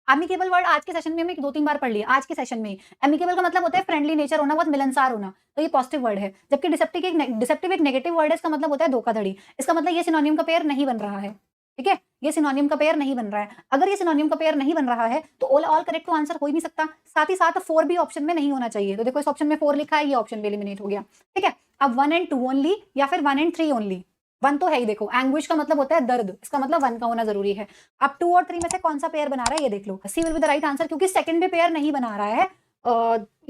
Amicable word आज के session में हमने 2-3 बार पढ़ लिया, आज के सेशन में। एमिकेबल का मतलब होता है फ्रेंडली नेचर होना, बहुत मिलनसार होना, तो ये पॉजिटिव वर्ड है। जबकि डिसेप्टिव एक नेगेटिव वर्ड है, इसका मतलब होता है धोखाधड़ी। इसका मतलब ये सिनोनिम का पेयर नहीं बन रहा है, ठीक है? ये सिनोनिम का पेयर नहीं बन रहा है। अगर ये सिनोनिम का पेयर नहीं बन रहा है, तो ऑल करेक्ट तो आंसर हो ही नहीं सकता। साथ ही साथ 4 भी ऑप्शन में नहीं होना चाहिए। तो देखो इस ऑप्शन में 4 लिखा है, ये ऑप्शन भी एलिमिनेट हो गया, ठीक है? अब 1 एंड 2 ओनली या फिर 1 एंड 3 ओनली। 1 तो है ही देखो, एंग्विश का मतलब होता है दर्द, इसका मतलब 1 का होना जरूरी है। अब 2 और 3 में से कौन सा पेयर बना रहा है ये देख लो। C will be the right answer, क्योंकि सेकंड भी पेयर नहीं बना रहा है,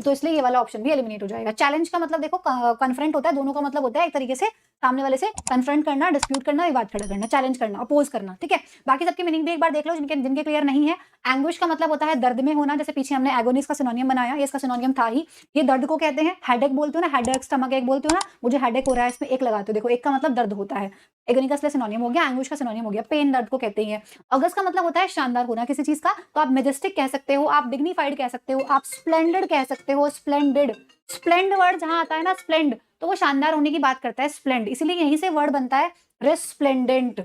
तो इसलिए ये वाला ऑप्शन भी एलिमिनेट हो जाएगा। चैलेंज का मतलब देखो कन्फ्रंट होता है, दोनों का मतलब होता है एक तरीके से सामने वाले से कन्फ्रंट करना, डिस्प्यूट करना, विवाद खड़ा करना, चैलेंज करना, अपोज करना, ठीक है? बाकी सबकी मीनिंग भी एक बार देख लो जिनके जिनके क्लियर नहीं है। एंग्विश का मतलब होता है दर्द में होना, जैसे पीछे हमने एगोनिस का सिनोनियम बनाया, ये इसका सिनोनियम था ही। ये दर्द को कहते हैं, हेडेक बोलते हो ना, हेडेक, स्टमक एक बोलते हो ना, मुझे हेडेक हो रहा है, इसमें एक लगाते हो, देखो एक का मतलब दर्द होता है। एगोनी का सिनोनियम हो गया, एंग्विश का सिनोनियम हो गया, पेन दर्द को कहते हैं। अगस्त का मतलब होता है शानदार होना किसी चीज का, तो आप मेजेस्टिक कह सकते हो, आप डिग्निफाइड कह सकते हो, आप स्प्लेंडेड कह सकते हो, स्प्लेंडेड। स्प्लेंड वर्ड जहां आता है ना, स्प्लेंड, तो वो शानदार होने की बात करता है, स्प्लेंड, इसीलिए यहीं से वर्ड बनता है रेस्प्लेंडेंट।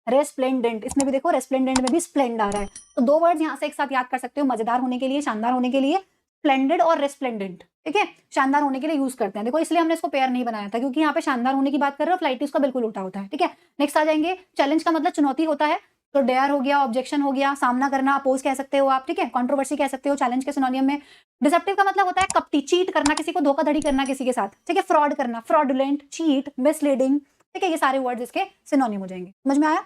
रेस्प्लेंडेंट, इसमें भी देखो रेस्प्लेंडेंट में भी स्प्लेंड आ रहा है। तो 2 वर्ड यहां से एक साथ याद कर सकते हो, मजेदार होने के लिए, शानदार होने के लिए, स्प्लेंडेड और रेस्प्लेंडेंट, ठीक है? शानदार होने के लिए यूज करते हैं। देखो इसलिए हमने इसको पेयर नहीं बनाया था, क्योंकि यहाँ पे शानदार होने की बात कर रहे हो, फ्लाइट उसका बिल्कुल उल्टा होता है, ठीक है? नेक्स्ट आ जाएंगे, चैलेंज का मतलब चुनौती होता है, तो डेयर हो गया, ऑब्जेक्शन हो गया, सामना करना, अपोज कह सकते हो आप, ठीक है? कंट्रोवर्सी कह सकते हो चैलेंज के सिनोनियम में। डिसेप्टिव का मतलब होता है कपटी, चीट करना, किसी को धोखाधड़ी करना किसी के साथ, ठीक है? फ्रॉड करना, फ्रॉडुलेंट, चीट, मिसलीडिंग, ठीक है? ये सारे वर्ड्स इसके सिनोनिम हो जाएंगे। समझ में आया?